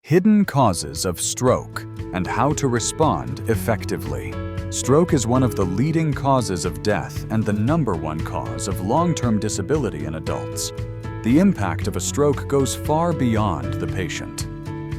Hidden causes of stroke and how to respond effectively. Stroke is one of the leading causes of death and the #1 cause of long-term disability in adults. The impact of a stroke goes far beyond the patient.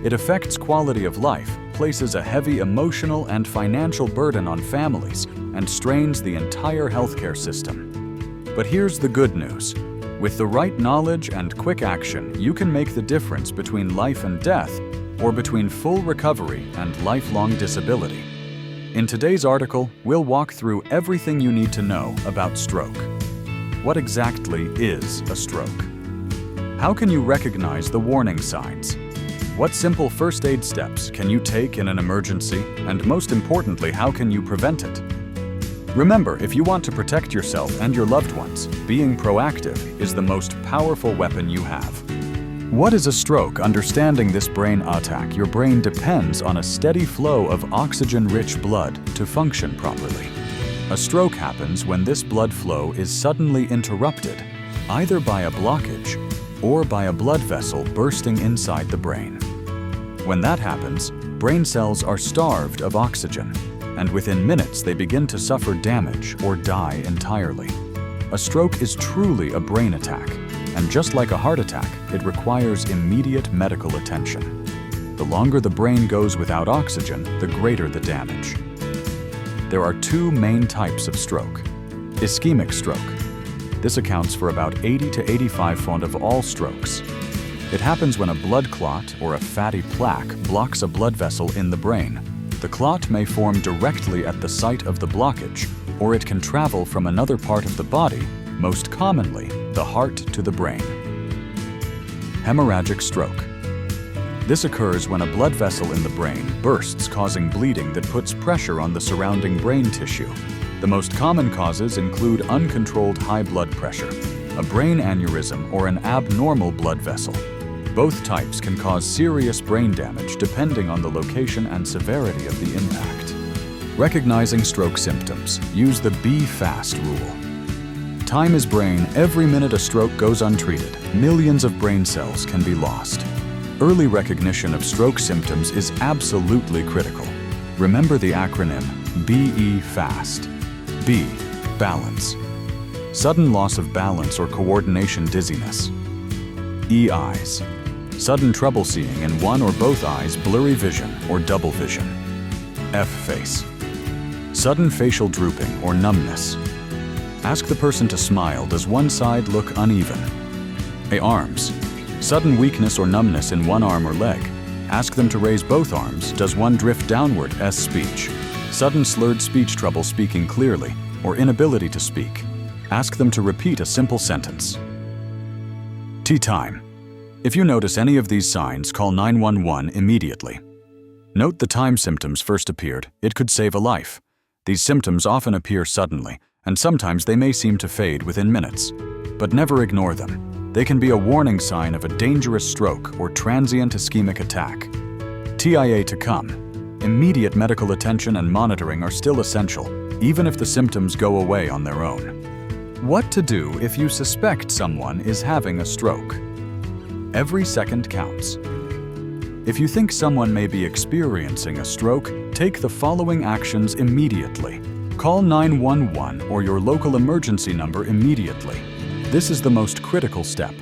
It affects quality of life, places a heavy emotional and financial burden on families, and strains the entire healthcare system. But here's the good news. With the right knowledge and quick action, you can make the difference between life and death, or between full recovery and lifelong disability. In today's article, we'll walk through everything you need to know about stroke. What exactly is a stroke? How can you recognize the warning signs? What simple first aid steps can you take in an emergency? And most importantly, how can you prevent it? Remember, if you want to protect yourself and your loved ones, being proactive is the most powerful weapon you have. What is a stroke? Understanding this brain attack, your brain depends on a steady flow of oxygen-rich blood to function properly. A stroke happens when this blood flow is suddenly interrupted, either by a blockage or by a blood vessel bursting inside the brain. When that happens, brain cells are starved of oxygen, and within minutes they begin to suffer damage or die entirely. A stroke is truly a brain attack, and just like a heart attack, it requires immediate medical attention. The longer the brain goes without oxygen, the greater the damage. There are two main types of stroke. Ischemic stroke. This accounts for about 80 to 85% of all strokes. It happens when a blood clot or a fatty plaque blocks a blood vessel in the brain. The clot may form directly at the site of the blockage, or it can travel from another part of the body, most commonly the heart to the brain. Hemorrhagic stroke. This occurs when a blood vessel in the brain bursts, causing bleeding that puts pressure on the surrounding brain tissue. The most common causes include uncontrolled high blood pressure, a brain aneurysm, or an abnormal blood vessel. Both types can cause serious brain damage depending on the location and severity of the impact. Recognizing stroke symptoms, use the Be Fast rule. Time is brain. Every minute a stroke goes untreated, millions of brain cells can be lost. Early recognition of stroke symptoms is absolutely critical. Remember the acronym BE FAST. B. Balance. Sudden loss of balance or coordination, dizziness. E. Eyes. Sudden trouble seeing in one or both eyes, blurry vision or double vision. F. Face. Sudden facial drooping or numbness. Ask the person to smile. Does one side look uneven? A. Arms. Sudden weakness or numbness in one arm or leg. Ask them to raise both arms. Does one drift downward? S. Speech. Sudden slurred speech, trouble speaking clearly, or inability to speak. Ask them to repeat a simple sentence. T. Time. If you notice any of these signs, call 911 immediately. Note the time symptoms first appeared. It could save a life. These symptoms often appear suddenly, and sometimes they may seem to fade within minutes. But never ignore them. They can be a warning sign of a dangerous stroke or transient ischemic attack. TIA to come. Immediate medical attention and monitoring are still essential, even if the symptoms go away on their own. What to do if you suspect someone is having a stroke? Every second counts. If you think someone may be experiencing a stroke, take the following actions immediately. Call 911 or your local emergency number immediately. This is the most critical step.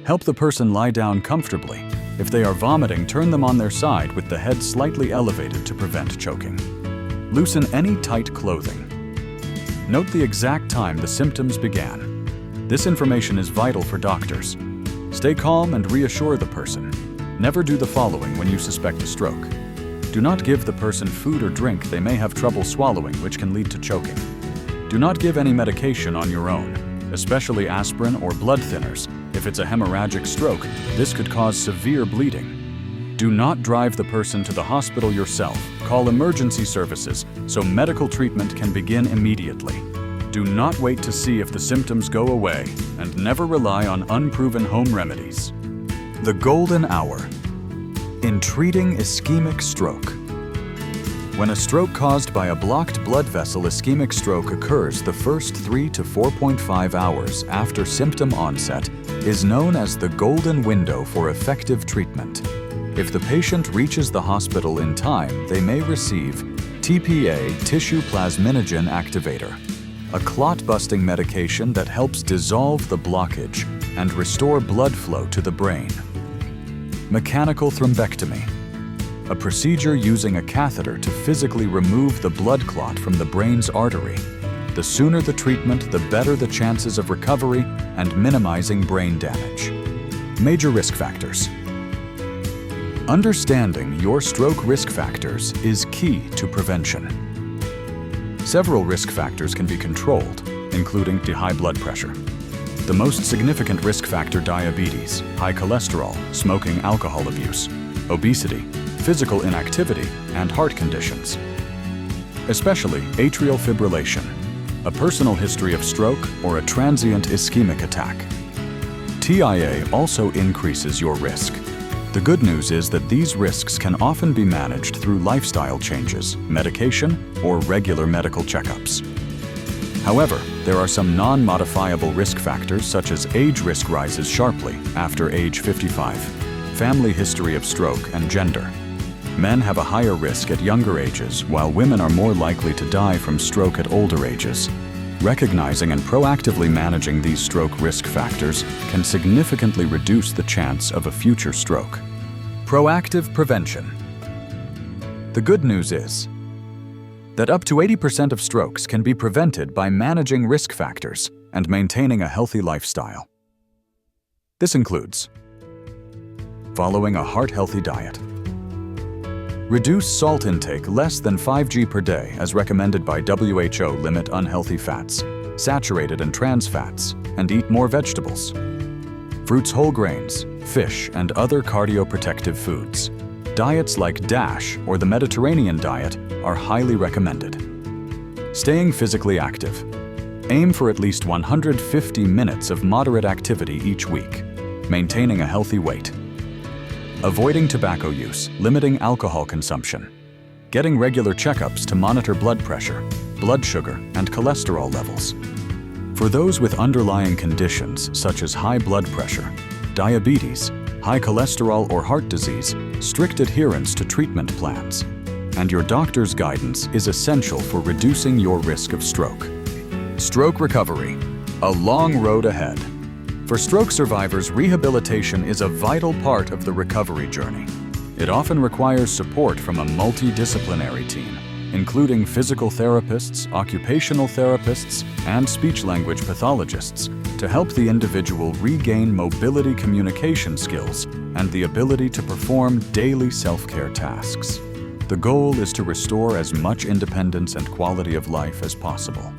Help the person lie down comfortably. If they are vomiting, turn them on their side with the head slightly elevated to prevent choking. Loosen any tight clothing. Note the exact time the symptoms began. This information is vital for doctors. Stay calm and reassure the person. Never do the following when you suspect a stroke. Do not give the person food or drink they may have trouble swallowing, which can lead to choking. Do not give any medication on your own, especially aspirin or blood thinners. If it's a hemorrhagic stroke, this could cause severe bleeding. Do not drive the person to the hospital yourself. Call emergency services so medical treatment can begin immediately. Do not wait to see if the symptoms go away, and never rely on unproven home remedies. The golden hour. In treating ischemic stroke. When a stroke caused by a blocked blood vessel ischemic stroke occurs, the first 3 to 4.5 hours after symptom onset is known as the golden window for effective treatment. If the patient reaches the hospital in time, they may receive TPA, tissue plasminogen activator, a clot-busting medication that helps dissolve the blockage and restore blood flow to the brain. Mechanical thrombectomy, a procedure using a catheter to physically remove the blood clot from the brain's artery. The sooner the treatment, the better the chances of recovery and minimizing brain damage. Major risk factors. Understanding your stroke risk factors is key to prevention. Several risk factors can be controlled, including high blood pressure. The most significant risk factor: diabetes, high cholesterol, smoking, alcohol abuse, obesity, physical inactivity, and heart conditions. Especially atrial fibrillation, a personal history of stroke, or a transient ischemic attack. TIA also increases your risk. The good news is that these risks can often be managed through lifestyle changes, medication, or regular medical checkups. However, there are some non-modifiable risk factors, such as age risk rises sharply after age 55, family history of stroke, and gender. Men have a higher risk at younger ages, while women are more likely to die from stroke at older ages. Recognizing and proactively managing these stroke risk factors can significantly reduce the chance of a future stroke. Proactive prevention. The good news is that up to 80% of strokes can be prevented by managing risk factors and maintaining a healthy lifestyle. This includes following a heart-healthy diet. Reduce salt intake less than 5 g per day as recommended by WHO. Limit unhealthy fats, saturated and trans fats, and eat more vegetables. Fruits, whole grains, fish, and other cardioprotective foods. Diets like DASH or the Mediterranean diet are highly recommended. Staying physically active. Aim for at least 150 minutes of moderate activity each week, maintaining a healthy weight. Avoiding tobacco use, limiting alcohol consumption. Getting regular checkups to monitor blood pressure, blood sugar, and cholesterol levels. For those with underlying conditions such as high blood pressure, diabetes, high cholesterol, or heart disease, strict adherence to treatment plans and your doctor's guidance is essential for reducing your risk of stroke. Stroke recovery, a long road ahead. For stroke survivors, rehabilitation is a vital part of the recovery journey. It often requires support from a multidisciplinary team, including physical therapists, occupational therapists, and speech-language pathologists, to help the individual regain mobility, communication skills, and the ability to perform daily self-care tasks. The goal is to restore as much independence and quality of life as possible.